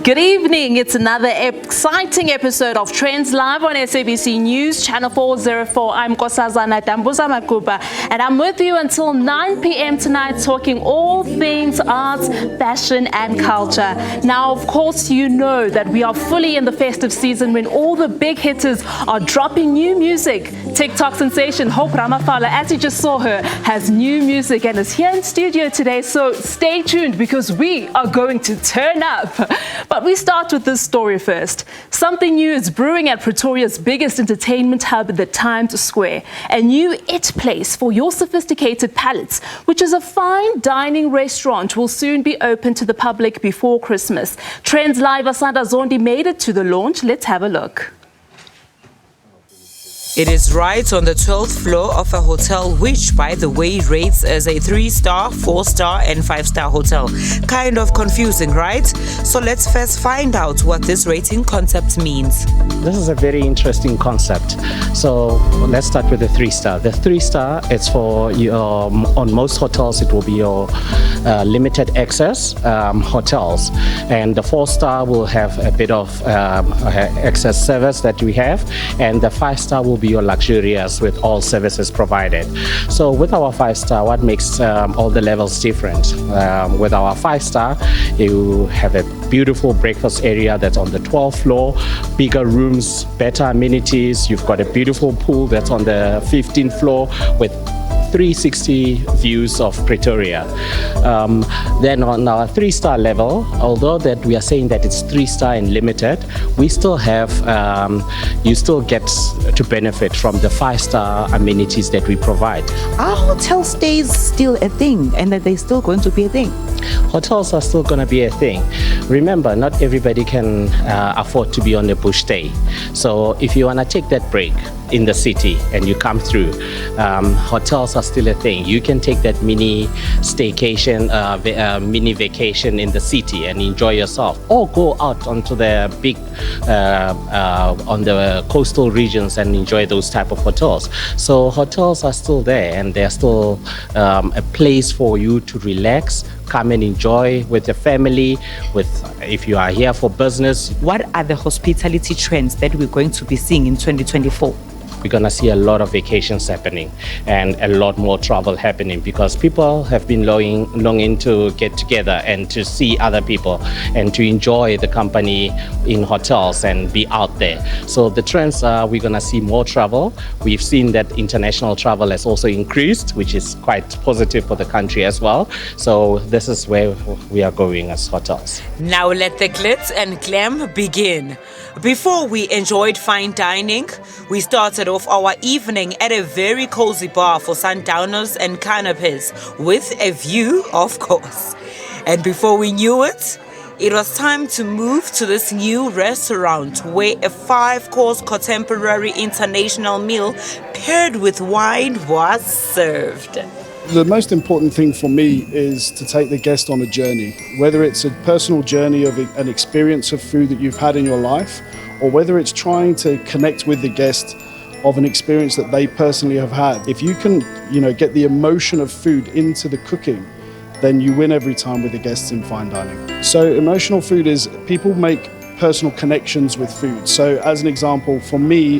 Good evening. It's another exciting episode of Trendz live on SABC News, Channel 404. I'm Kosazana Dambuza Makuba, and I'm with you until 9 p.m. tonight talking all things arts, fashion, and culture. Now, of course, you know that we are fully in the festive season when all the big hitters are dropping new music. Tik Tok sensation Hope Ramafalo, as you just saw her, has new music and is here in studio today. So stay tuned because we are going to turn up. But we start with this story first. Something new is brewing at Pretoria's biggest entertainment hub, the Times Square. A new It place for your sophisticated palates, which is a fine dining restaurant, will soon be open to the public before Christmas. Trendz Live Asanda Zondi made it to the launch. Let's have a look. It is right on the 12th floor of a hotel, which, by the way, rates as a 3-star, 4-star and 5-star hotel. Kind of confusing, right? So let's first find out what this rating concept means. This is a very interesting concept. So let's start with the 3-star. The 3-star, it's for your, on most hotels, it will be your limited access hotels. And the 4-star will have a bit of excess service that we have. And the 5-star will be your luxurious with all services provided. So with our 5-star, what makes all the levels different? With our 5-star, you have a beautiful breakfast area that's on the 12th floor, bigger rooms, better amenities. You've got a beautiful pool that's on the 15th floor with 360 views of Pretoria. Then on our 3-star level, although that we are saying that it's 3-star and limited, we still have, you still get to benefit from the 5-star amenities that we provide. Are hotel stays still a thing, and that they're still going to be a thing? Hotels are still going to be a thing. remember, not everybody can afford to be on a bush day. So if you want to take that break in the city and you come through, hotels are still a thing. You can take that mini staycation, mini vacation in the city and enjoy yourself, or go out onto the big on the coastal regions and enjoy those type of hotels. So hotels are still there, and they're still a place for you to relax, come and enjoy with your family, if you are here for business. What are the hospitality trends that we're going to be seeing in 2024? We're going to see a lot of vacations happening and a lot more travel happening, because people have been longing to get together and to see other people and to enjoy the company in hotels and be out there. So the trends are, we're going to see more travel. We've seen that international travel has also increased, which is quite positive for the country as well. So this is where we are going as hotels. Now let the glitz and glam begin. Before we enjoyed fine dining, we started off our evening at a very cozy bar for sundowners and canapes, with a view, of course. And before we knew it, it was time to move to this new restaurant where a 5-course contemporary international meal paired with wine was served. The most important thing for me is to take the guest on a journey, whether it's a personal journey of an experience of food that you've had in your life, or whether it's trying to connect with the guest of an experience that they personally have had. If you can, get the emotion of food into the cooking, then you win every time with the guests in fine dining. So emotional food is people make personal connections with food. So as an example, for me,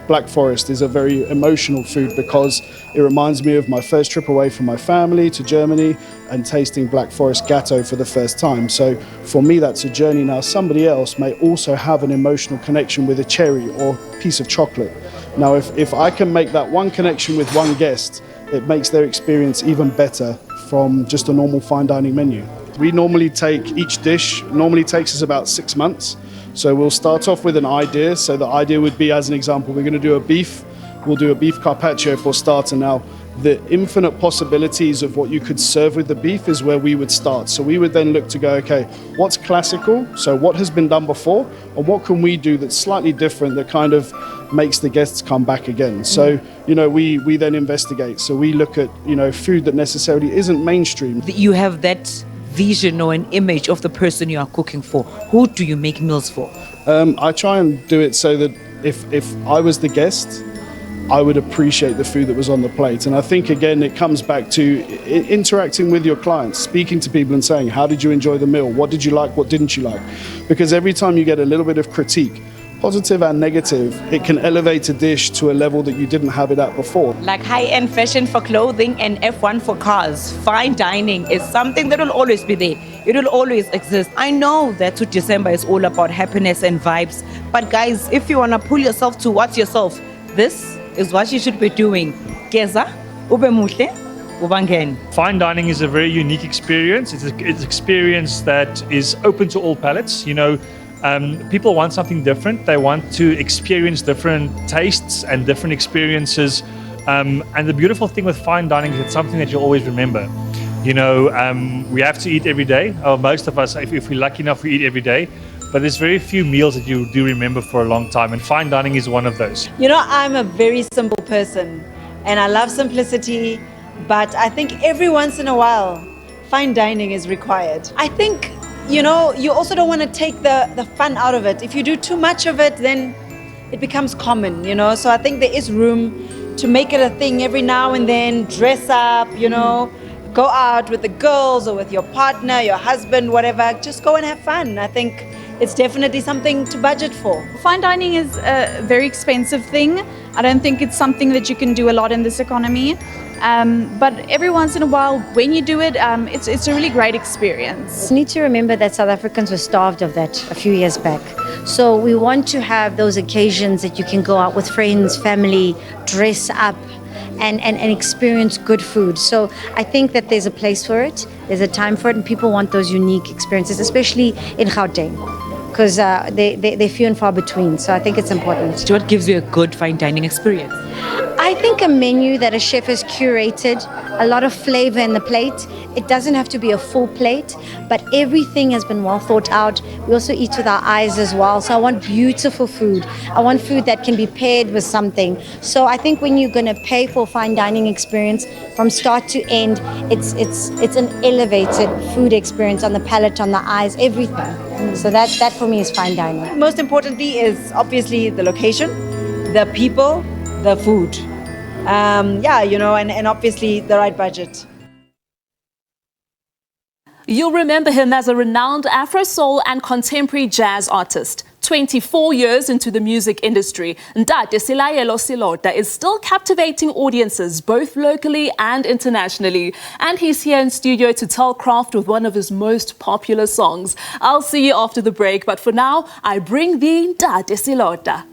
Black Forest is a very emotional food because it reminds me of my first trip away from my family to Germany and tasting Black Forest Gâteau for the first time. So for me, that's a journey. Now, somebody else may also have an emotional connection with a cherry or piece of chocolate. Now, if I can make that one connection with one guest, it makes their experience even better from just a normal fine dining menu. We normally take each dish, normally takes us about 6 months. So we'll start off with an idea. So the idea would be, as an example, we're going to do a beef. We'll do a beef carpaccio for starter. Now, the infinite possibilities of what you could serve with the beef is where we would start. So we would then look to go, okay, what's classical? So what has been done before? Or what can we do that's slightly different that kind of makes the guests come back again? So, we then investigate. So we look at, food that necessarily isn't mainstream. You have that vision or an image of the person you are cooking for. Who do you make meals for? I try and do it so that if I was the guest, I would appreciate the food that was on the plate. And I think, again, it comes back to interacting with your clients, speaking to people and saying, how did you enjoy the meal? What did you like? What didn't you like? Because every time you get a little bit of critique, positive and negative, it can elevate a dish to a level that you didn't have it at before. Like high-end fashion for clothing and F1 for cars, fine dining is something that will always be there. It will always exist. I know that to December is all about happiness and vibes, but guys, if you want to pull yourself towards yourself, this is what you should be doing. Geza, ube muhle, ubangeni. Fine dining is a very unique experience. It's an experience that is open to all palates. People want something different. They want to experience different tastes and different experiences. And the beautiful thing with fine dining is it's something that you'll always remember. We have to eat every day. Or most of us, if we're lucky enough, we eat every day. But there's very few meals that you do remember for a long time. And fine dining is one of those. I'm a very simple person and I love simplicity. But I think every once in a while, fine dining is required. I think you also don't want to take the fun out of it. If you do too much of it, then it becomes common, So I think there is room to make it a thing every now and then, dress up, go out with the girls or with your partner, your husband, whatever. Just go and have fun. I think it's definitely something to budget for. Fine dining is a very expensive thing. I don't think it's something that you can do a lot in this economy. But every once in a while, when you do it, it's a really great experience. You need to remember that South Africans were starved of that a few years back. So we want to have those occasions that you can go out with friends, family, dress up, and experience good food. So I think that there's a place for it, there's a time for it, and people want those unique experiences, especially in Gauteng, because they're few and far between. So I think it's important. What gives you a good fine dining experience? I I think a menu that a chef has curated, a lot of flavor in the plate. It doesn't have to be a full plate, but everything has been well thought out. We also eat with our eyes as well. So I want beautiful food. I want food that can be paired with something. So I think when you're going to pay for a fine dining experience from start to end, it's an elevated food experience on the palate, on the eyes, everything. So that for me is fine dining. Most importantly is obviously the location, the people, the food. And obviously the right budget. You'll remember him as a renowned Afro soul and contemporary jazz artist. 24 years into the music industry, Ntate Selaelo Selota is still captivating audiences both locally and internationally. And he's here in studio to tell craft with one of his most popular songs. I'll see you after the break, but for now, I bring thee Ntate Selota.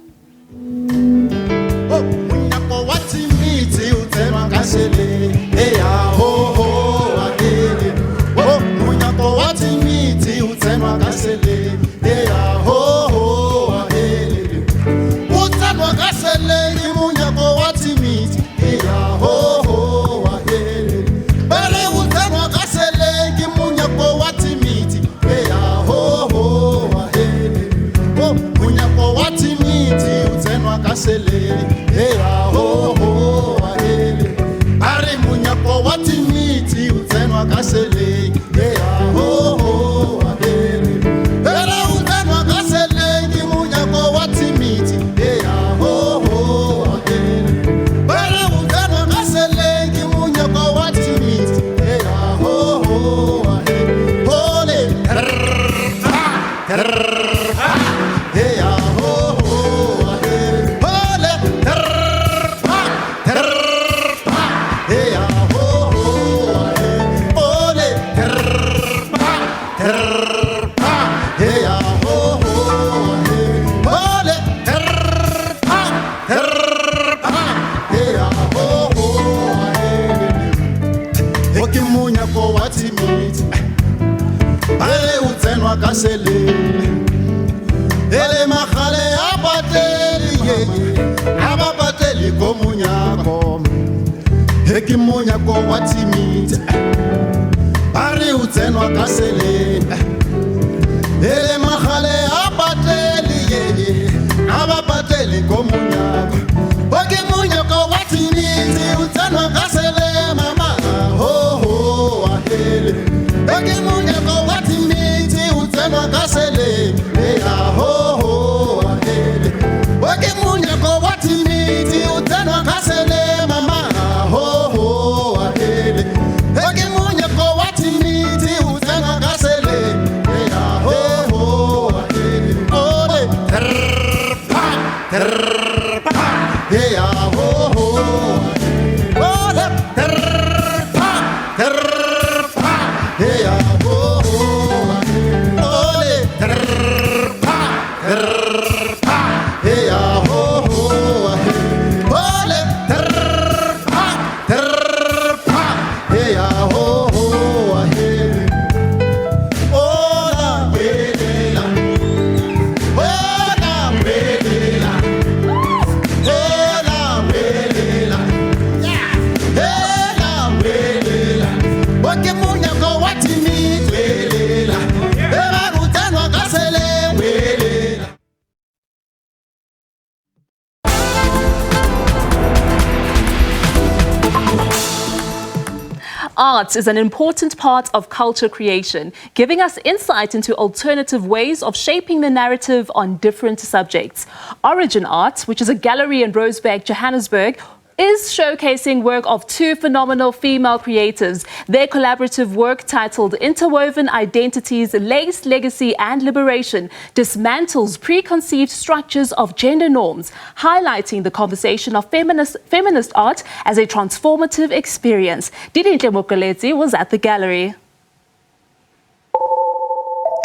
Art is an important part of culture creation, giving us insight into alternative ways of shaping the narrative on different subjects. Origin Art, which is a gallery in Rosebank, Johannesburg, is showcasing work of two phenomenal female creators. Their collaborative work, titled Interwoven, Identities, Lace, Legacy and Liberation, dismantles preconceived structures of gender norms, highlighting the conversation of feminist art as a transformative experience. Ntate Selaelo was at the gallery.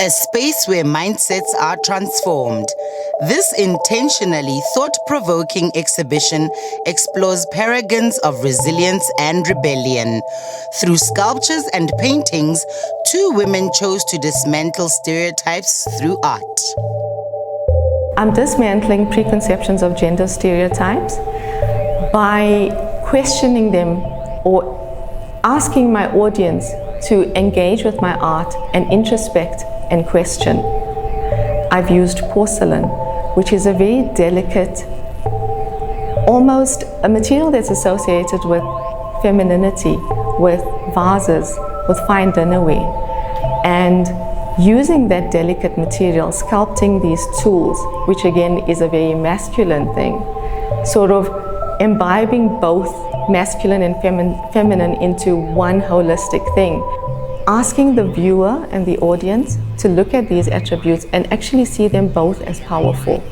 A space where mindsets are transformed. This intentionally thought-provoking exhibition explores paragons of resilience and rebellion. Through sculptures and paintings, two women chose to dismantle stereotypes through art. I'm dismantling preconceptions of gender stereotypes by questioning them or asking my audience to engage with my art and introspect and question. I've used porcelain, which is a very delicate, almost a material that's associated with femininity, with vases, with fine dinnerware. And using that delicate material, sculpting these tools, which again is a very masculine thing, sort of imbibing both masculine and feminine into one holistic thing. Asking the viewer and the audience to look at these attributes and actually see them both as powerful,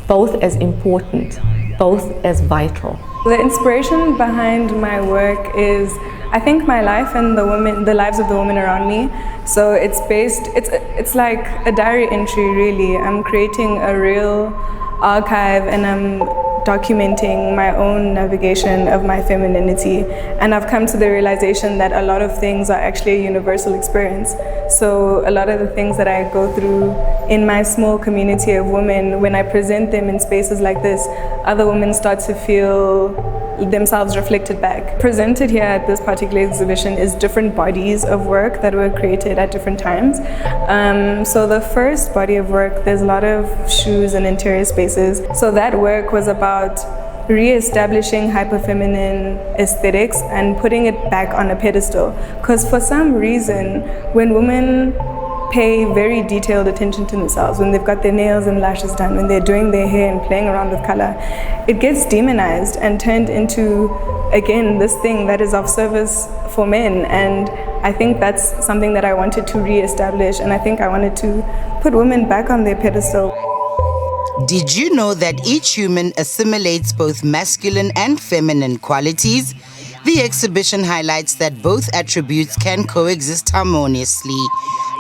both as important, both as vital. The inspiration behind my work is, I think, my life and the lives of the women around me. So it's like a diary entry, really. I'm creating a real archive and I'm documenting my own navigation of my femininity, and I've come to the realization that a lot of things are actually a universal experience. So a lot of the things that I go through in my small community of women, when I present them in spaces like this, other women start to feel themselves reflected back. Presented here at this particular exhibition is different bodies of work that were created at different times. So the first body of work, there's a lot of shoes and interior spaces. So that work was about re-establishing hyper-feminine aesthetics and putting it back on a pedestal. Because for some reason, when women pay very detailed attention to themselves, when they've got their nails and lashes done, when they're doing their hair and playing around with color, it gets demonized and turned into, again, this thing that is of service for men. And I think that's something that I wanted to re-establish, and I think I wanted to put women back on their pedestal. Did you know that each human assimilates both masculine and feminine qualities? The exhibition highlights that both attributes can coexist harmoniously,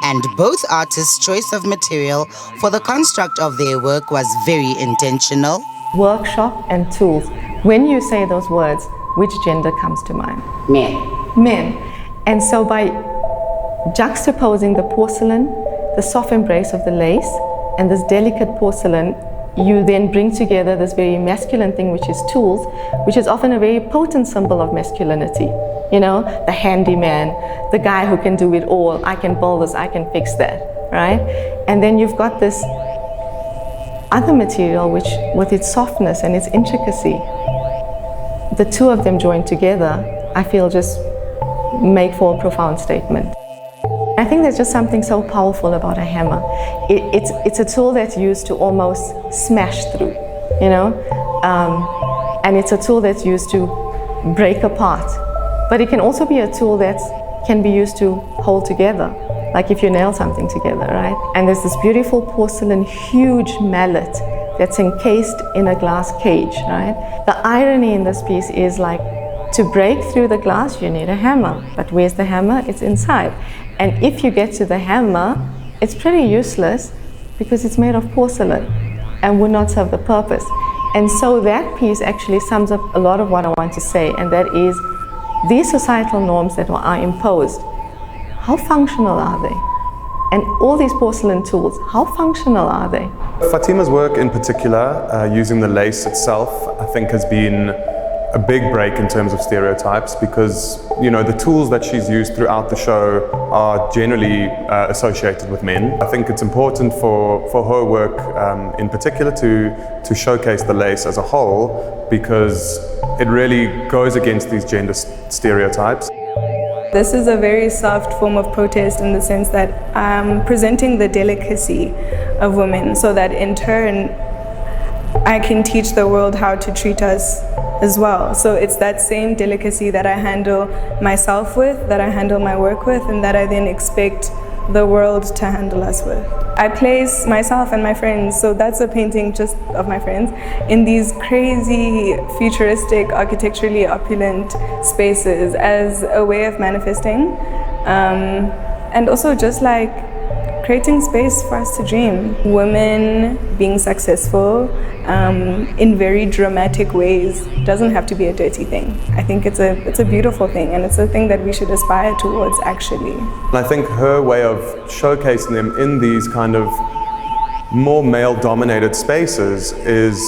and both artists' choice of material for the construct of their work was very intentional. Workshop and tools. When you say those words, which gender comes to mind? Men. Men. And so by juxtaposing the porcelain, the soft embrace of the lace, and this delicate porcelain, you then bring together this very masculine thing, which is tools, which is often a very potent symbol of masculinity. You know, the handyman, the guy who can do it all. I can build this, I can fix that, right? And then you've got this other material, which with its softness and its intricacy, the two of them joined together, I feel just make for a profound statement. I think there's just something so powerful about a hammer. It's a tool that's used to almost smash through, you know? And it's a tool that's used to break apart. But it can also be a tool that can be used to hold together, like if you nail something together, right? And there's this beautiful porcelain, huge mallet that's encased in a glass cage, right? The irony in this piece is, like, to break through the glass, you need a hammer. But where's the hammer? It's inside. And if you get to the hammer, it's pretty useless because it's made of porcelain and would not serve the purpose. And so that piece actually sums up a lot of what I want to say, and that is, these societal norms that are imposed, how functional are they? And all these porcelain tools, how functional are they? Fatima's work in particular, using the lace itself, I think has been a big break in terms of stereotypes, because, you know, the tools that she's used throughout the show are generally associated with men. I think it's important for her work in particular to showcase the lace as a whole, because it really goes against these gender stereotypes. This is a very soft form of protest in the sense that I'm presenting the delicacy of women, so that in turn I can teach the world how to treat us as well. So it's that same delicacy that I handle myself with, that I handle my work with, and that I then expect the world to handle us with. I place myself and my friends, so that's a painting just of my friends, in these crazy, futuristic, architecturally opulent spaces as a way of manifesting, and also just like creating space for us to dream. Women being successful in very dramatic ways doesn't have to be a dirty thing. I think it's a beautiful thing, and it's a thing that we should aspire towards, actually. And I think her way of showcasing them in these kind of more male-dominated spaces is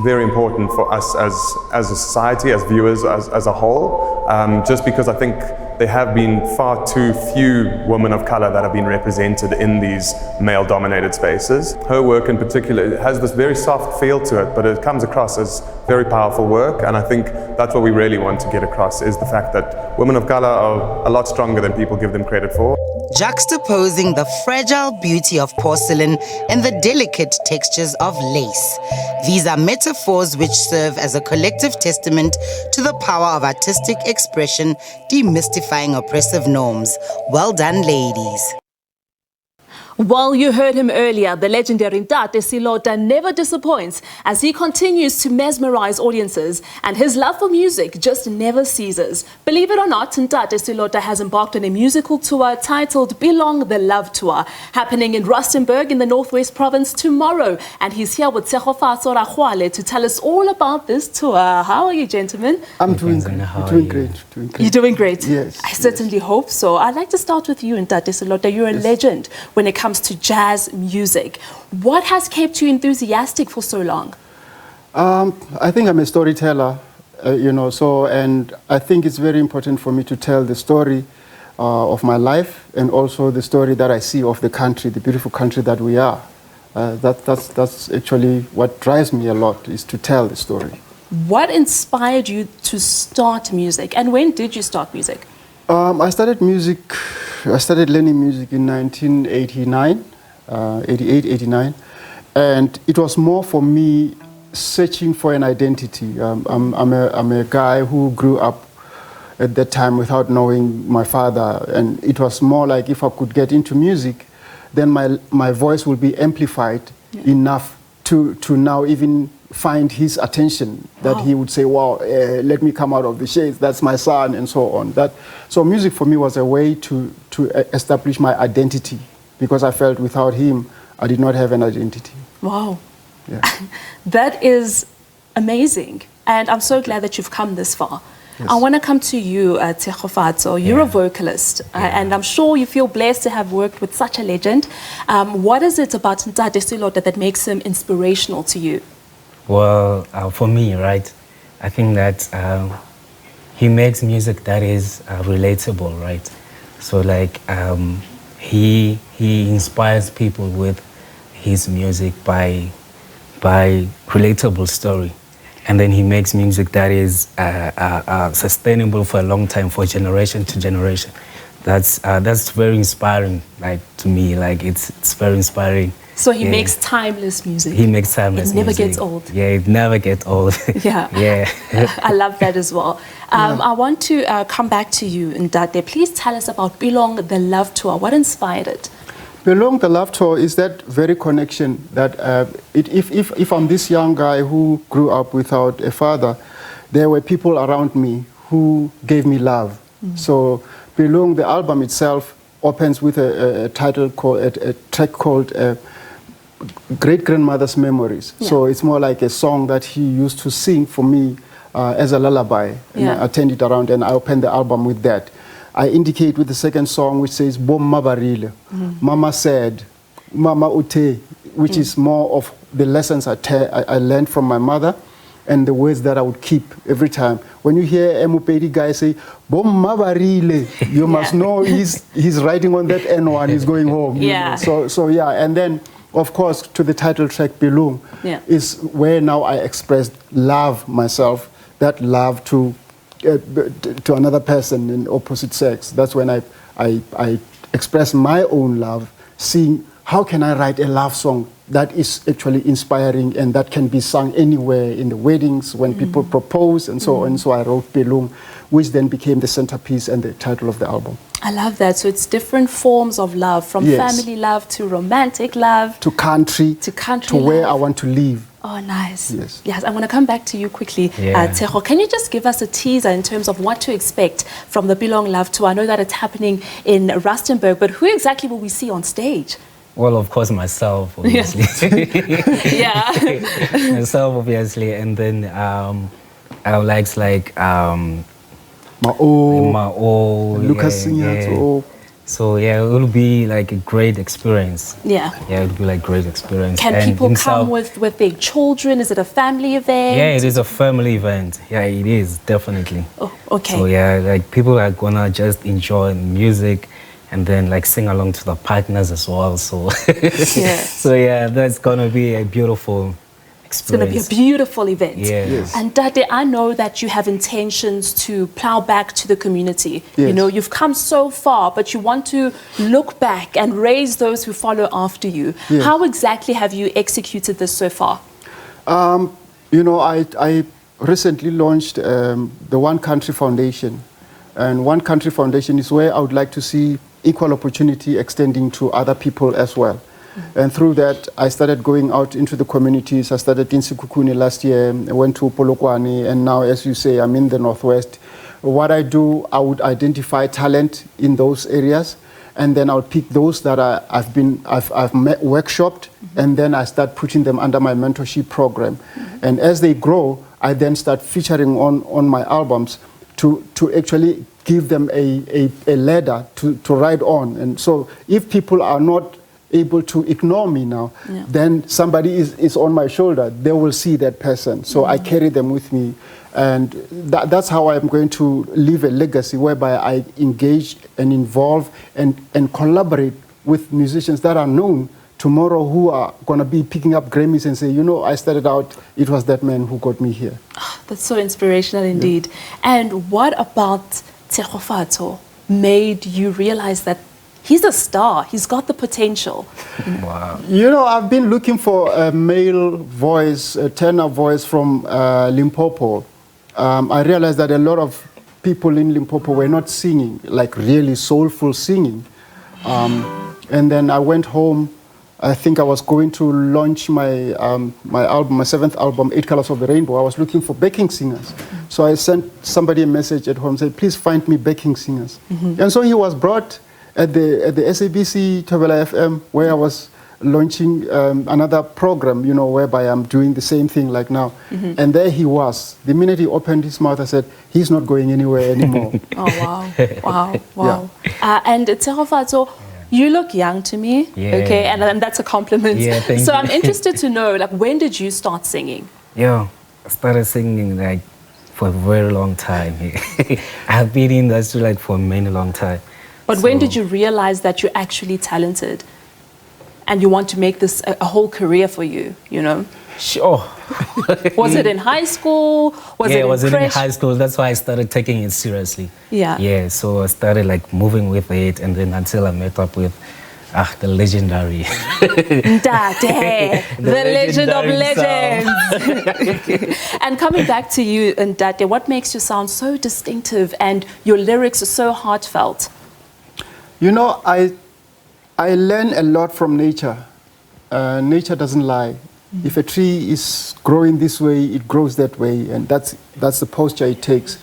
very important for us as a society, as viewers, as a whole, just because I think there have been far too few women of color that have been represented in these male-dominated spaces. Her work in particular has this very soft feel to it, but it comes across as very powerful work, and I think that's what we really want to get across, is the fact that women of color are a lot stronger than people give them credit for. Juxtaposing the fragile beauty of porcelain and the delicate textures of lace. These are metaphors which serve as a collective testament to the power of artistic expression, demystifying oppressive norms. Well done, ladies. Well, you heard him earlier. The legendary Ntate Selota never disappoints as he continues to mesmerize audiences, and his love for music just never ceases. Believe it or not, Ntate Selota has embarked on a musical tour titled Pelong, the Love Tour, happening in Rustenburg in the Northwest Province tomorrow. And he's here with Tshegofatso to tell us all about this tour. How are you, gentlemen? I'm doing great. You're doing great? Yes. I certainly hope so. I'd like to start with you, Ntate Selota. You're a legend when it comes to jazz music. What has kept you enthusiastic for so long? I think I'm a storyteller, and I think it's very important for me to tell the story of my life and also the story that I see of the country, the beautiful country that we are. That's actually what drives me a lot, is to tell the story. What inspired you to start music, and when did you start music? I started learning music in 1989, 88, 89, and it was more for me searching for an identity. I'm a guy who grew up at that time without knowing my father, and it was more like if I could get into music, then my voice will be amplified enough to now even find his attention, that he would say, wow, let me come out of the shades, that's my son, and so on. So music for me was a way to establish my identity, because I felt without him, I did not have an identity. Wow. Yeah. That is amazing. And I'm so glad that you've come this far. Yes. I want to come to you, Tshegofatso. You're a vocalist, and I'm sure you feel blessed to have worked with such a legend. What is it about Ntate Selota that makes him inspirational to you? Well, for me, right, I think that he makes music that is relatable, right? So like he inspires people with his music by relatable story, and then he makes music that is sustainable for a long time, for generation to generation. That's very inspiring, like to me. Like it's very inspiring. So he makes timeless music. He makes timeless music. It never gets old. Yeah, it never gets old. Yeah. Yeah. I love that as well. I want to come back to you, Ntate. Please tell us about Pelong, the Love Tour. What inspired it? Pelong, the Love Tour is that very connection that if I'm this young guy who grew up without a father, there were people around me who gave me love. So Pelong, the album itself, opens with a title called a track called Great Grandmother's Memories. So it's more like a song that he used to sing for me as a lullaby. And I turned it around and I opened the album with that. I indicate with the second song, which says Bom Mabarile, Mama said, Mama Ute, which is more of the lessons I learned from my mother and the words that I would keep every time. When you hear a Mupedi guy say, Bom Mabarile, you must know he's writing on that N1, he's going home. Yeah. So yeah, and then of course to the title track Pelong is where now I expressed love myself, that love to another person in opposite sex. That's when I express my own love, seeing how can I write a love song that is actually inspiring and that can be sung anywhere in the weddings when people propose and so on. So I wrote Pelong, which then became the centerpiece and the title of the album. I love that. So it's different forms of love, from family love to romantic love. To country. To where I want to live. Oh, nice. Yes. Yes, I want to come back to you quickly, Tshego. Can you just give us a teaser in terms of what to expect from the Pelong Love Tour? I know that it's happening in Rustenburg, but who exactly will we see on stage? Well, of course, myself, obviously. Myself, obviously, and then I like Mao, Lucas Signatso. So yeah, it will be like a great experience. Yeah. Yeah, it will be like great experience. Can And people come himself- with their children? Is it a family event? Yeah, it is a family event. Yeah, it is, definitely. Oh, okay. So yeah, like people are gonna just enjoy music and then like sing along to the partners as well. So Yeah. so yeah, that's gonna be a beautiful It's going to be a experience. beautiful event. Yeah. Yes. And Ntate, I know that you have intentions to plow back to the community. You Yes. know, you've come so far, but you want to look back and raise those who follow after you. Yes. How exactly have you executed this so far? You know, I recently launched the One Country Foundation. And One Country Foundation is where I would like to see equal opportunity extending to other people as well. And through that, I started going out into the communities. I started in Sikukuni last year, I went to Polokwane, and now, as you say, I'm in the Northwest. What I do, I would identify talent in those areas, and then I'll pick those that I've workshopped, and then I start putting them under my mentorship program. And as they grow, I then start featuring on my albums to actually give them a ladder to ride on. And so if people are not able to ignore me now, then somebody is on my shoulder. They will see that person. So I carry them with me. And that's how I'm going to leave a legacy whereby I engage and involve and collaborate with musicians that are known tomorrow who are going to be picking up Grammys and say, you know, I started out, it was that man who got me here. That's so inspirational indeed. And what about Tegofato made you realize that he's a star, he's got the potential? Wow. You know, I've been looking for a male voice, a tenor voice from Limpopo. I realized that a lot of people in Limpopo were not singing, like really soulful singing. And then I went home. I think I was going to launch my album, my 7th album, 8 Colors of the Rainbow. I was looking for backing singers. So I sent somebody a message at home, said, please find me backing singers. And so he was brought at the SABC Tabela FM, where I was launching another program, you know, whereby I'm doing the same thing like now. And there he was. The minute he opened his mouth, I said, he's not going anywhere anymore. Oh, wow. Wow. And Tegofato, you look young to me, okay, and that's a compliment. Yeah, thank so you. I'm interested to know, like, when did you start singing? Yeah, I started singing like for a very long time. I've been in the industry like for a many long time. But when did you realize that you're actually talented and you want to make this a whole career for you, you know? Sure. Was it in high school? It was in high school. That's why I started taking it seriously. Yeah. Yeah, so I started like moving with it, and then until I met up with the legendary. Ntate, the legend of legends. And coming back to you, Ntate, what makes you sound so distinctive and your lyrics are so heartfelt? You know, I learn a lot from nature. Nature doesn't lie. If a tree is growing this way, it grows that way, and that's the posture it takes.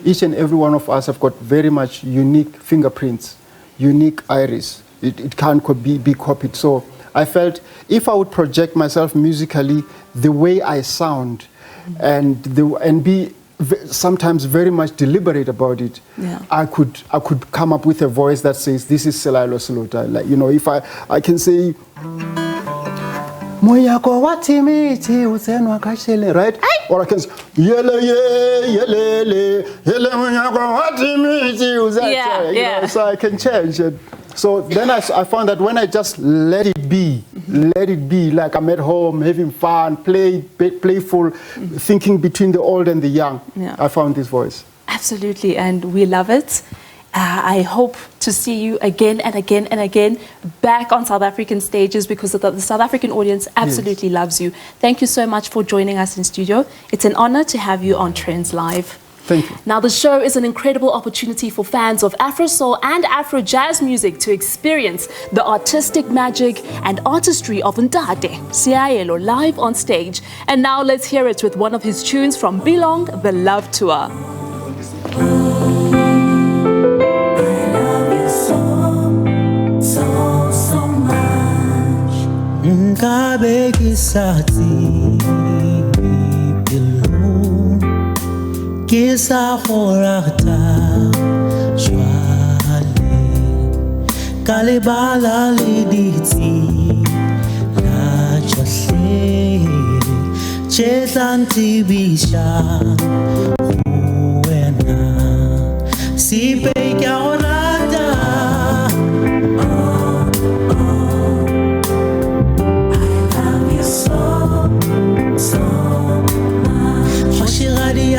Each and every one of us have got very much unique fingerprints, unique iris. It can't be copied. So I felt if I would project myself musically the way I sound, and be sometimes very much deliberate about it, I could come up with a voice that says, this is Selaelo Selota. Like, you know, if I can say, right? Or I can say, so I can change it. So then I found that when I just let it be, like I'm at home, having fun, playful, thinking between the old and the young, I found this voice. Absolutely, and we love it. I hope to see you again and again and again back on South African stages, because the South African audience absolutely loves you. Thank you so much for joining us in studio. It's an honor to have you on Trendz Live. Thank you. Now, the show is an incredible opportunity for fans of Afro soul and Afro jazz music to experience the artistic magic and artistry of Ntate Selaelo live on stage. And now let's hear it with one of his tunes from Pelong, The Love Tour. Nkabe kisati Pelong kisa horata jwale kalibala liditsi la chasle chetanti bisha uena si peika orada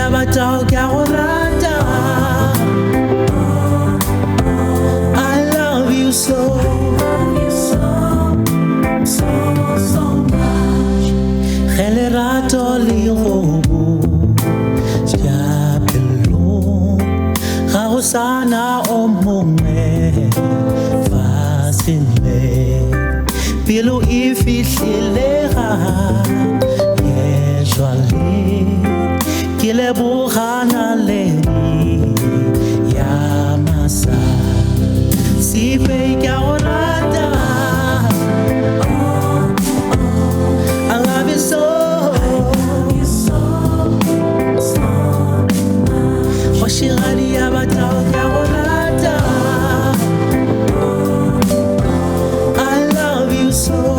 Abatao Carolata, I love you so, so much. Generato lirobo, ya Pelong, Hausana omume, fascinle, Pilo ifilera, yeshwale. Kile buhana leni ya masa si peika orada I love you so Washirani ya batao orada I love you so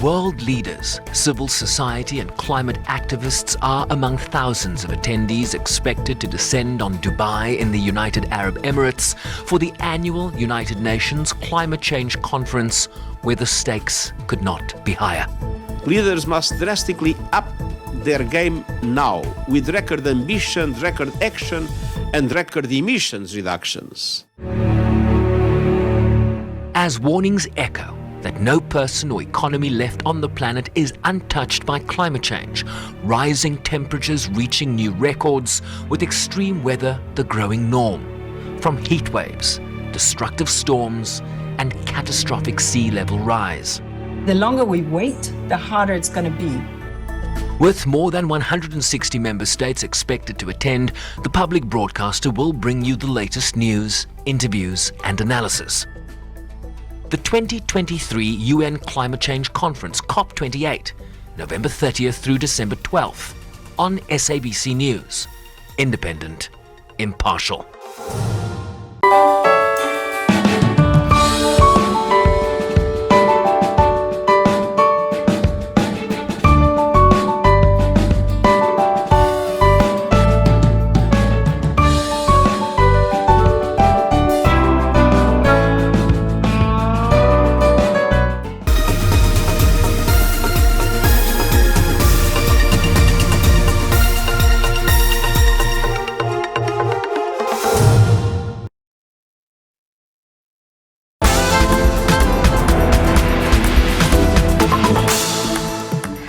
World leaders, civil society and climate activists are among thousands of attendees expected to descend on Dubai in the United Arab Emirates for the annual United Nations Climate Change Conference, where the stakes could not be higher. Leaders must drastically up their game now with record ambition, record action and record emissions reductions. As warnings echo that no person or economy left on the planet is untouched by climate change, rising temperatures reaching new records, with extreme weather the growing norm, from heat waves, destructive storms, and catastrophic sea level rise. The longer we wait, the harder it's going to be. With more than 160 member states expected to attend, the public broadcaster will bring you the latest news, interviews, and analysis. The 2023 UN Climate Change Conference, COP28, November 30th through December 12th, on SABC News. Independent, impartial.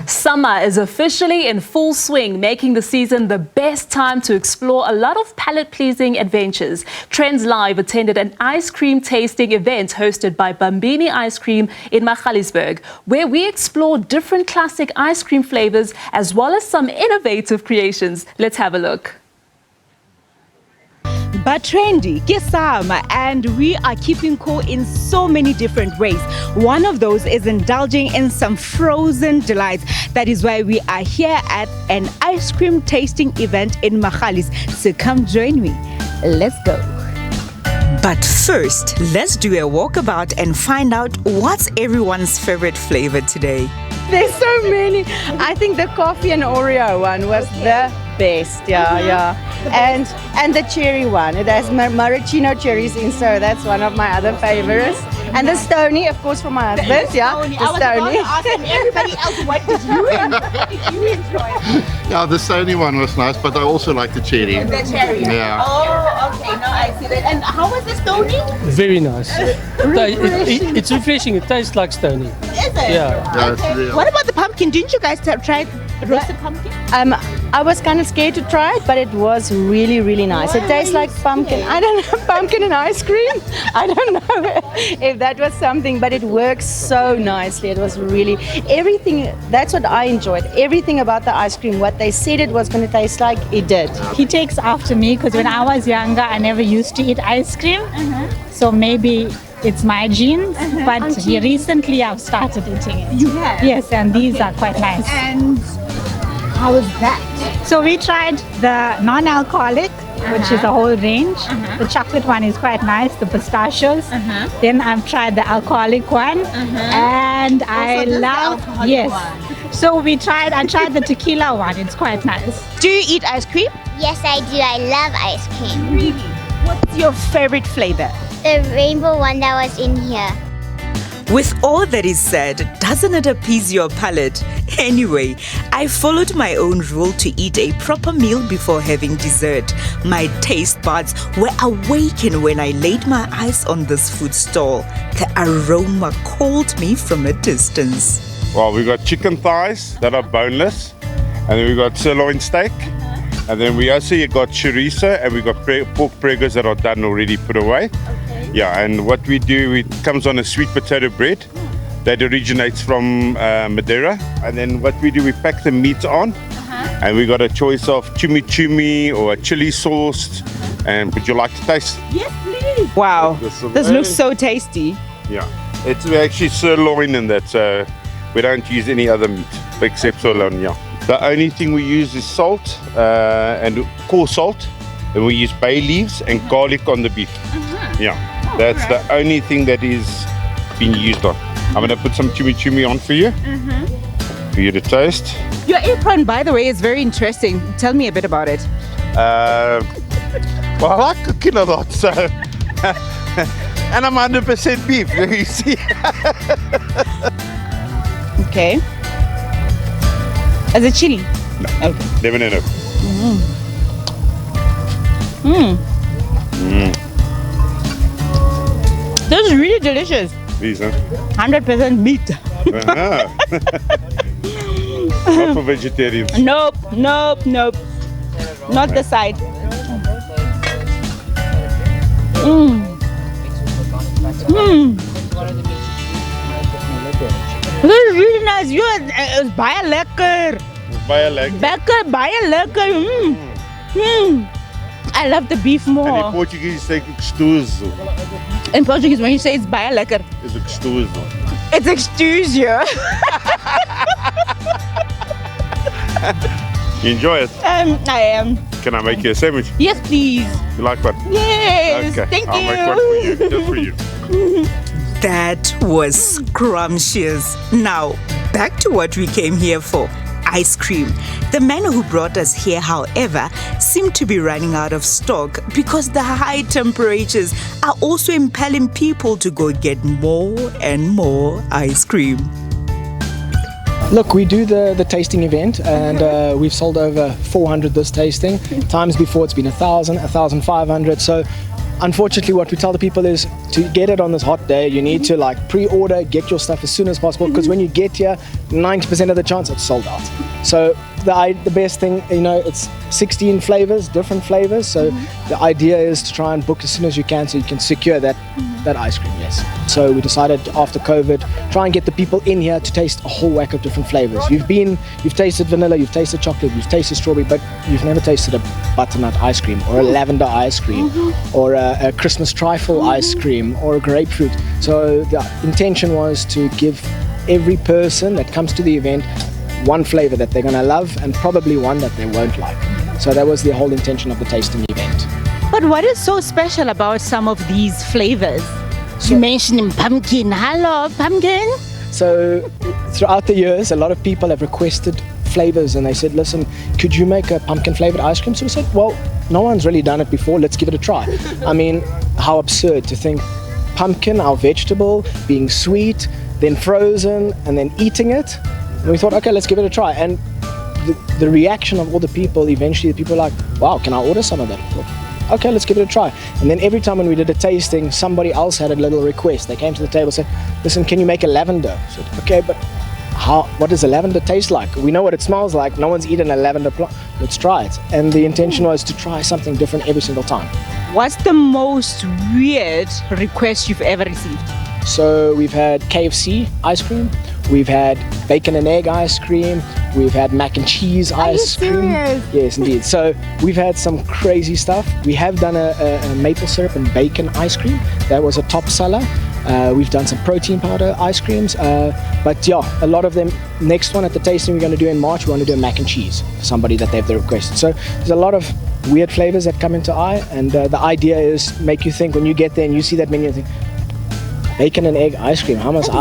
Summer is officially in full swing, making the season the best time to explore a lot of palate-pleasing adventures. Trendz Live attended an ice cream tasting event hosted by Bambini Ice Cream in Magaliesburg, where we explore different classic ice cream flavors as well as some innovative creations. Let's have a look. But trendy, ke summer, and we are keeping cool in so many different ways. One of those is indulging in some frozen delights. That is why we are here at an ice cream tasting event in Magalies. So come join me. Let's go. But first, let's do a walkabout and find out what's everyone's favorite flavor today. There's so many. I think the coffee and Oreo one was the best. Yeah. And the cherry one. It has maraschino cherries in, so that's one of my other favorites. And the Stony, of course, for my husband. Yeah, the Stony. Everybody else, what did you enjoy? Yeah, the Stony one was nice, but I also like the cherry. The cherry. Yeah. Oh, okay. No, I see that. And how was the Stony? Very nice. It's refreshing. It tastes like Stony. Is it? Yeah. Okay. What about the pumpkin? Didn't you guys try roasted pumpkin? I was kind of scared to try it, but it was really, really nice. It tastes like pumpkin. I don't know, pumpkin and ice cream. I don't know if that was something, but it works so nicely. It was really everything. That's what I enjoyed. Everything about the ice cream, what they said it was going to taste like, it did. He takes after me because when I was younger, I never used to eat ice cream. So maybe it's my genes, but recently I've started eating it. You have? Yes, and these are quite nice. And how was that? So we tried the non-alcoholic, which is a whole range. The chocolate one is quite nice, the pistachios. Then I've tried the alcoholic one, and I love So I tried the tequila one. It's quite nice. Do you eat ice cream? Yes, I do. I love ice cream. Really? What's your favorite flavor? The rainbow one that was in here. With all that is said, doesn't it appease your palate? Anyway, I followed my own rule to eat a proper meal before having dessert. My taste buds were awakened when I laid my eyes on this food stall. The aroma called me from a distance. Well, we got chicken thighs that are boneless, and then we got sirloin steak, and then we also got chorizo, and we got pork preggers that are done already, put away. Yeah, and what we do, it comes on a sweet potato bread that originates from Madeira. And then what we do, we pack the meat on, and we got a choice of chimichurri or a chili sauce. And would you like to taste? Yes, please. Wow, this looks so tasty. Yeah, it's actually sirloin in that, so we don't use any other meat except sirloin. Yeah, the only thing we use is salt and coarse salt, and we use bay leaves and garlic on the beef. Yeah. That's the only thing that is being used on. I'm going to put some chimichurri on for you, for you to taste. Your apron, by the way, is very interesting. Tell me a bit about it. Well, I like cooking a lot, so... and I'm 100% beef, you see. Okay. Is it chili? No. Okay. Never know. This is really delicious. These, huh? 100% meat. Not for vegetarians. Nope. Not the side. This is really nice. It's baie lekker. Baie lekker. Baie lekker. I love the beef more. And in Portuguese, say gostoso. In Portuguese, when you say it's baie lekker, it's gostoso. It's extrusia. You enjoy it? I am. Can I make you a sandwich? Yes, please. You like one? Yes. Okay. Thank I'll you. make one for you, just for you. That was scrumptious. Now, back to what we came here for. Ice cream. The man who brought us here, however, seemed to be running out of stock because the high temperatures are also impelling people to go get more and more ice cream. Look, we do the tasting event, and we've sold over 400 this tasting. Times before it's been 1,000, 1,500. So unfortunately, what we tell the people is to get it on this hot day, you need to pre-order, get your stuff as soon as possible, because when you get here, 90% of the chance it's sold out. So the best thing, it's 16 flavors, different flavors. So the idea is to try and book as soon as you can so you can secure that ice cream, yes. So we decided after COVID, try and get the people in here to taste a whole whack of different flavors. You've tasted vanilla, you've tasted chocolate, you've tasted strawberry, but you've never tasted a butternut ice cream or a lavender ice cream or a Christmas trifle ice cream or a grapefruit. So the intention was to give every person that comes to the event one flavor that they're going to love and probably one that they won't like. So that was the whole intention of the tasting event. But what is so special about some of these flavors? You mentioned pumpkin. I love pumpkin. So throughout the years, a lot of people have requested flavors and they said, listen, could you make a pumpkin flavored ice cream? So we said, well, no one's really done it before. Let's give it a try. I mean, how absurd to think pumpkin, our vegetable, being sweet, then frozen, and then eating it. And we thought, okay, let's give it a try. And the reaction of all the people, eventually the people were like, wow, can I order some of that? I thought, okay, let's give it a try. And then every time when we did a tasting, somebody else had a little request. They came to the table and said, listen, can you make a lavender? I said, okay, but what does a lavender taste like? We know what it smells like. No one's eaten a lavender plant. Let's try it. And the intention was to try something different every single time. What's the most weird request you've ever received? So we've had KFC ice cream. We've had bacon and egg ice cream. We've had mac and cheese ice cream. Yes, indeed. So we've had some crazy stuff. We have done a maple syrup and bacon ice cream. That was a top seller. We've done some protein powder ice creams. But yeah, a lot of them. Next one at the tasting we're going to do in March, we want to do a mac and cheese for somebody that they've requested. So there's a lot of weird flavors that come into eye. And the idea is make you think when you get there and you see that menu, you think, bacon and egg ice cream, how must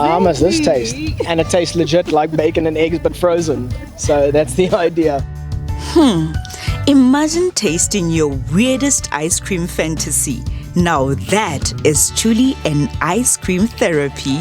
this taste? And it tastes legit like bacon and eggs but frozen. So that's the idea. Imagine tasting your weirdest ice cream fantasy. Now that is truly an ice cream therapy.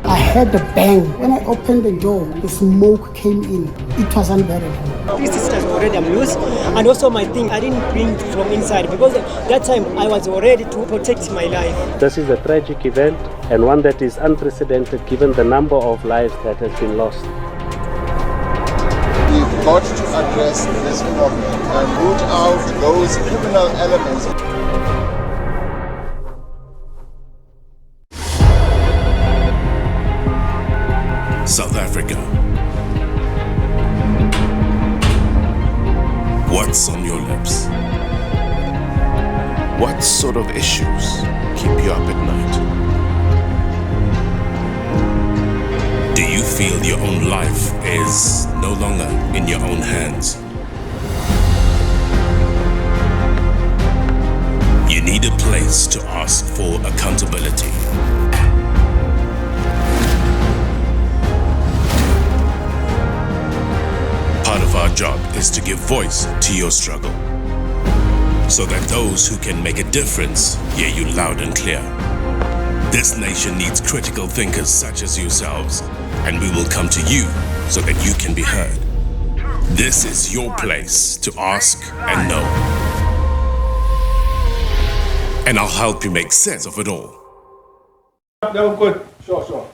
I heard the bang. When I opened the door, the smoke came in. It was unbearable. 3 sisters already I'm loose, and also my thing I didn't bring from inside because that time I was ready to protect my life. This is a tragic event and one that is unprecedented given the number of lives that has been lost. We've got to address this problem and root out those criminal elements. South Africa. What's on your lips? What sort of issues keep you up at night? Do you feel your own life is no longer in your own hands? You need a place to ask for accountability. Part of our job is to give voice to your struggle, so that those who can make a difference hear you loud and clear. This nation needs critical thinkers such as yourselves, and we will come to you so that you can be heard. This is your place to ask and know. And I'll help you make sense of it all. No, good. Sure.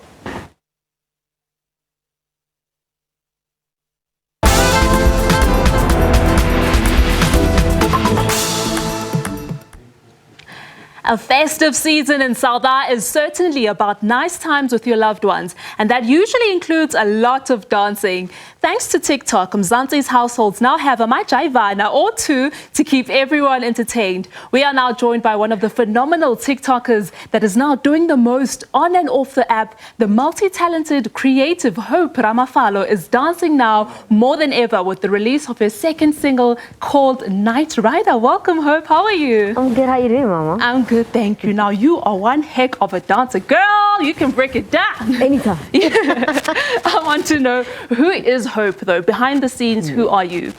A festive season in Souda is certainly about nice times with your loved ones, and that usually includes a lot of dancing. Thanks to Tik Tok, Mzansi's households now have a majaivana or two to keep everyone entertained. We are now joined by one of the phenomenal TikTokers that is now doing the most on and off the app. The multi-talented, creative Hope Ramafalo is dancing now more than ever with the release of her second single called Night Rider. Welcome, Hope. How are you? I'm good. How you doing, Mama? I'm good, thank you. Now, you are one heck of a dancer. Girl, you can break it down. Anytime. I want to know, who is Hope, though? Behind the scenes, who are you?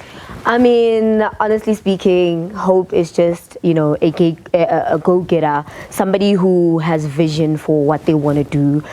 I mean, honestly speaking, Hope is just, a go-getter, somebody who has vision for what they want to do,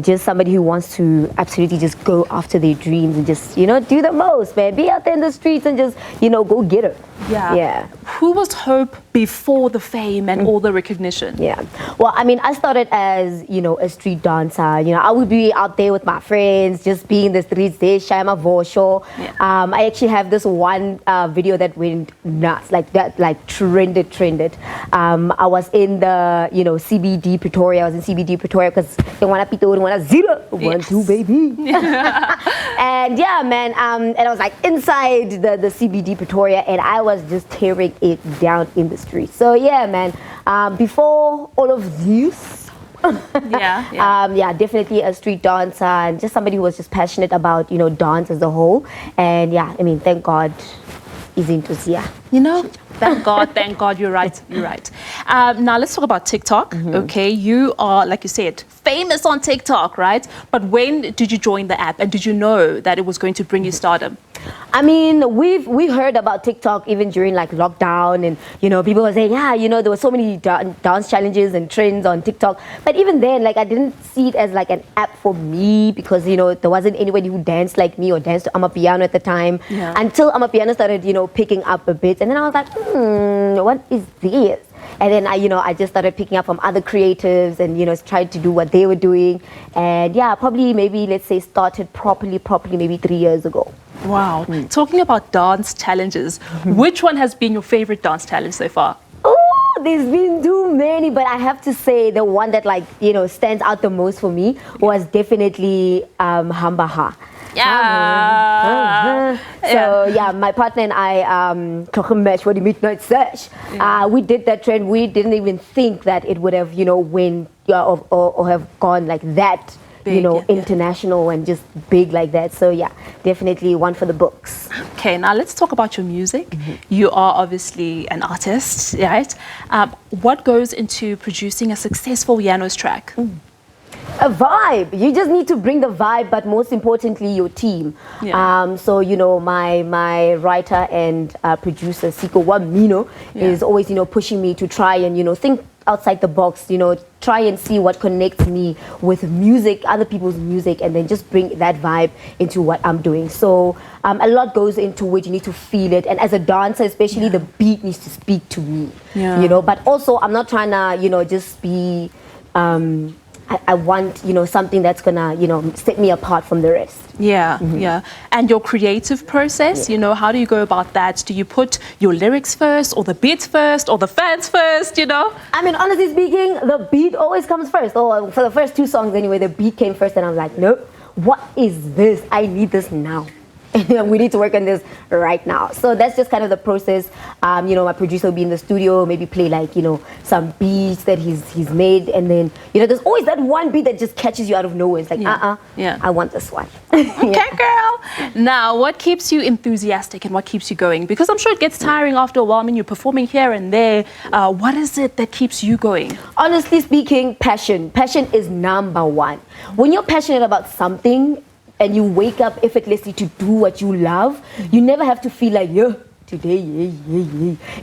just somebody who wants to absolutely just go after their dreams and just, do the most, man. Be out there in the streets and just, go get it. Yeah. Who was Hope before the fame and all the recognition? Yeah. Well, I mean, I started as, a street dancer. I would be out there with my friends, just being in the streets there, Shama Vosho. I actually have this one video that went nuts, trended. I was in the, CBD Pretoria. I was in CBD Pretoria because they want to Pitori, want to 0, 1, 2, baby. And yeah, man, and I was like inside the CBD Pretoria, and I was just tearing it down in the street. So yeah, man, before all of this, Yeah, definitely a street dancer and just somebody who was just passionate about, you know, dance as a whole. And yeah, I mean, thank God he's into Zia. You know, thank God, you're right. Now let's talk about TikTok. Okay, you are, like you said, famous on TikTok, right? But when did you join the app and did you know that it was going to bring you stardom? I mean, we heard about TikTok even during like lockdown, and you know, people were saying, yeah, you know, there were so many dance challenges and trends on TikTok. But even then, like, I didn't see it as like an app for me because, you know, there wasn't anybody who danced like me or danced to Amapiano at the time until Amapiano started, you know, picking up a bit. And then I was like, what is this? And then I just started picking up from other creatives and, you know, tried to do what they were doing. And yeah, probably maybe, let's say, started properly maybe 3 years ago. Wow. Talking about dance challenges, which one has been your favorite dance challenge so far? Oh, there's been too many, but I have to say the one that, like, you know, stands out the most for me was definitely Hambaha. So yeah, my partner and I match for the midnight sesh. We did that trend. We didn't even think that it would have, you know, win or have gone like that, big, you know, international and just big like that. So yeah, definitely one for the books. Okay, now let's talk about your music. You are obviously an artist, right? What goes into producing a successful Janos track? A vibe. You just need to bring the vibe, but most importantly, your team. So, you know, my writer and producer, Siko Wamino, is always, you know, pushing me to try and, you know, think outside the box, you know, try and see what connects me with music, other people's music, and then just bring that vibe into what I'm doing. So a lot goes into it. You need to feel it. And as a dancer, especially, the beat needs to speak to me, you know, but also I'm not trying to, you know, just be... I want, you know, something that's gonna, you know, set me apart from the rest. And your creative process, you know, how do you go about that? Do you put your lyrics first, or the beats first, or the fans first, you know? I mean, honestly speaking, the beat always comes first. Or for the first 2 songs anyway, the beat came first, and I was like, nope, what is this? I need this now. We need to work on this right now. So that's just kind of the process. You know, my producer will be in the studio, maybe play like, you know, some beats that he's made, and then, you know, there's always that one beat that just catches you out of nowhere. It's like, I want this one. Okay, girl. Now, what keeps you enthusiastic and what keeps you going? Because I'm sure it gets tiring after a while. I mean, you're performing here and there. What is it that keeps you going? Honestly speaking, passion. Passion is number one. When you're passionate about something, and you wake up effortlessly to do what you love, you never have to feel like, today,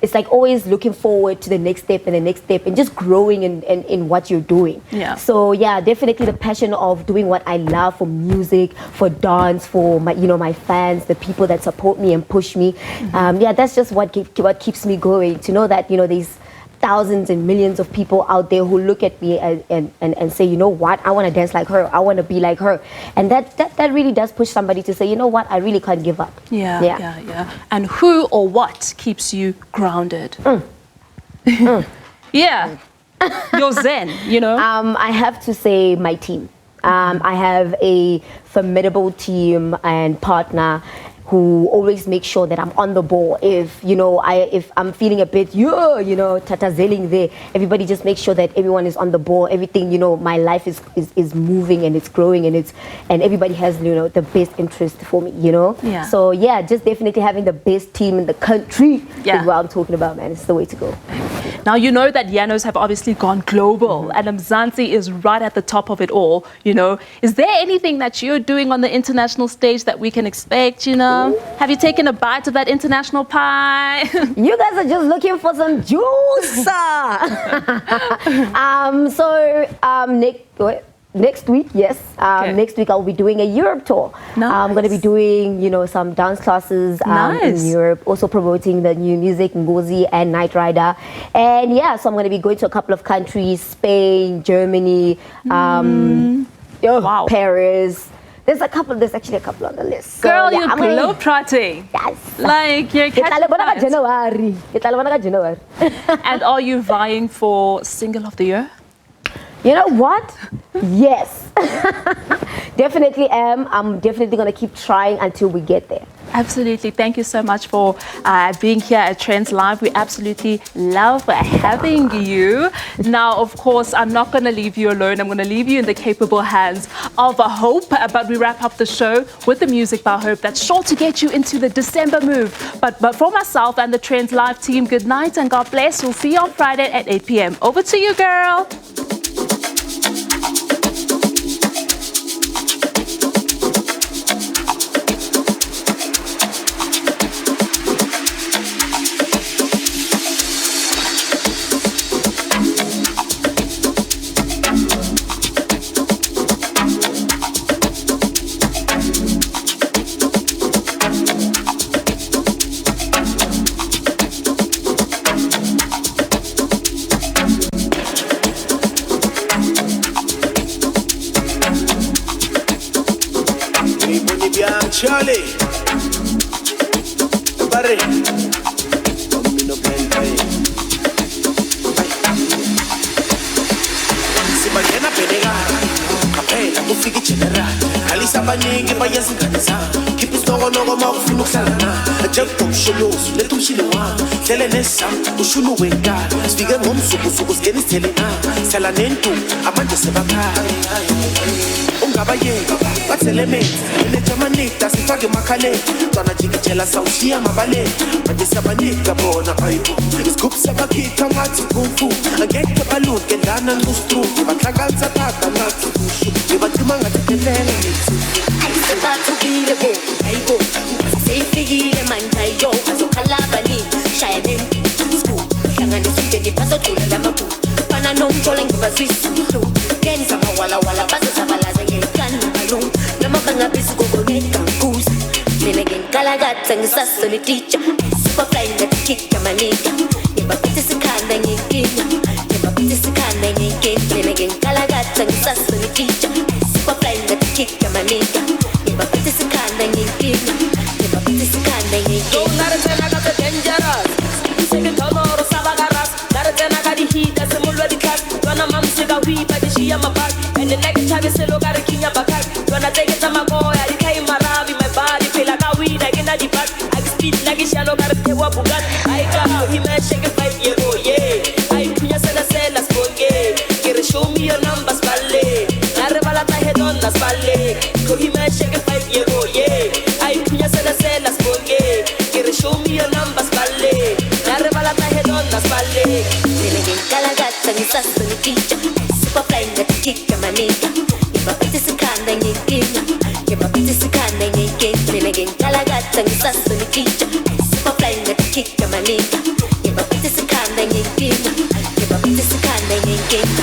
It's like always looking forward to the next step and the next step and just growing in what you're doing. So yeah, definitely the passion of doing what I love, for music, for dance, for my, you know, my fans, the people that support me and push me. Yeah, that's just what keeps me going, to know that, you know, these thousands and millions of people out there who look at me and say, you know what, I want to dance like her, I want to be like her. And that really does push somebody to say, you know what, I really can't give up. And who or what keeps you grounded? You're zen, you know? I have to say my team. I have a formidable team and partner who always make sure that I'm on the ball. If, you know, if I'm feeling a bit, you know, tatazeling there, everybody just makes sure that everyone is on the ball. Everything, you know, my life is moving and it's growing, and everybody has, you know, the best interest for me, you know? So yeah, just definitely having the best team in the country is what I'm talking about, man. It's the way to go. Now, you know that Janos have obviously gone global, and Mzansi is right at the top of it all, you know. Is there anything that you're doing on the international stage that we can expect, you know? Have you taken a bite of that international pie? You guys are just looking for some juice. Next week, yes. Next week I'll be doing a Europe tour. I'm going to be doing, you know, some dance classes in Europe, also promoting the new music, Ngozi and Night Rider. And yeah, so I'm going to be going to a couple of countries, Spain, Germany, Paris. There's actually a couple on the list. So, girl, you're globetrotting. Yes. Like, you're catching January. And are you vying for Single of the Year? You know what? Yes. Definitely am. I'm definitely going to keep trying until we get there. Absolutely. Thank you so much for being here at Trendz Live. We absolutely love having you. Now, of course, I'm not going to leave you alone. I'm going to leave you in the capable hands of Hope. But we wrap up the show with the music by Hope that's sure to get you into the December move. But for myself and the Trendz Live team, good night and God bless. We'll see you on Friday at 8 p.m. Over to you, girl. Charlie, Barry, Sibagena Penegara, Capella, Mufiki General, Kalisa Baning, Bayazikanza, keep his no mouth in Uxalana, a jump from Sholos, let Ushiloa, Telenessa, Ushulu Wenda, Spiga Mom Sukus, Genis Telena, Salanento, Amanda Sebaka. What's element? In the Germany, that's the target Macale. Donna Jigela Saucia Mabale, but the Sabanica Bona Bible. Scoop Sabaki, Tamati Kung Fu, and get the balloon, get down and move through. But Kaganza Tata, not to push. Give a Timanga to the enemies. I start to be the boat. I go. Safety, the man, I go. So Calabani, Shining, School. Young and the Paso to the Lamapu. Panano, Joling, Swiss, Ken Samawala, Basavala. Namabanga bisgo boneka goose. Nenegen kalagat sang sasoli teacher. Super flying that kick manika. Never put this kind of game. Never put this kind of game. Nenegen kalagat sang sasoli teacher. Super flying that kick manika. Never put this kind of game. Never put this kind of game. Don't let it turn out dangerous. Second honor sabagaras. Let it turn out the heat that's a multi cat. Run a mum cigar weed by the Shia Mabat. And the next time is a look at a king of Bakat. When I take it to my boy, I came around in my body, feel like a weed, I get a depart. I speak like a shallow, got a tewa bugat. I got him and shake it 5 years ago, yeah. I put your son a cell as for gay. Get a show me your numbers, ballet. I revala my head on the ballet. Go him and shake it 5 years ago, yeah. I put your son a cell as for gay. Get a show me your numbers, ballet. I revala my head on the ballet. Then again, Kalagat and his son, the teacher. Super flying that kick a manita. Never put this kind of game. Never put this kind of game. Then again, Kalagat and his son, the teacher. Super flying that kick a manita. Never put this kind of game. Never put this kind of game.